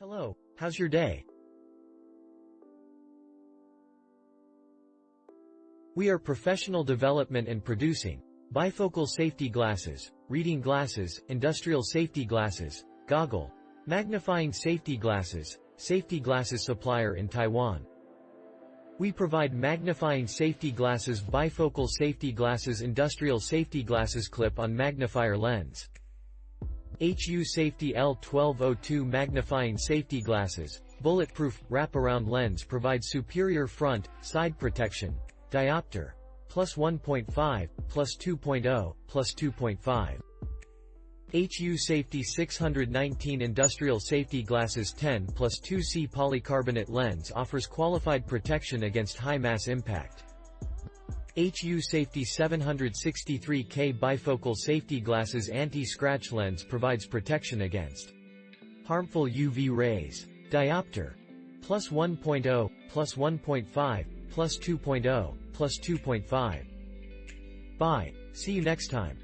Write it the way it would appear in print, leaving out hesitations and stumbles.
Hello, how's your day? We are professional development and producing bifocal safety glasses, reading glasses, industrial safety glasses, Goggle, magnifying safety glasses supplier in Taiwan. We provide magnifying safety glasses, bifocal safety glasses, industrial safety glasses, clip-on magnifier lens. HU Safety L1202 magnifying safety glasses, bulletproof, wraparound lens provides superior front, side protection. Diopter. Plus 1.5, plus 2.0, plus 2.5. HU Safety 619 Industrial Safety Glasses 10 plus 2C Polycarbonate lens offers qualified protection against high mass impact. HU Safety 763K Bifocal Safety Glasses Anti-Scratch Lens provides protection against harmful UV rays. Diopter. Plus 1.0, plus 1.5, plus 2.0, plus 2.5. Bye. See you next time.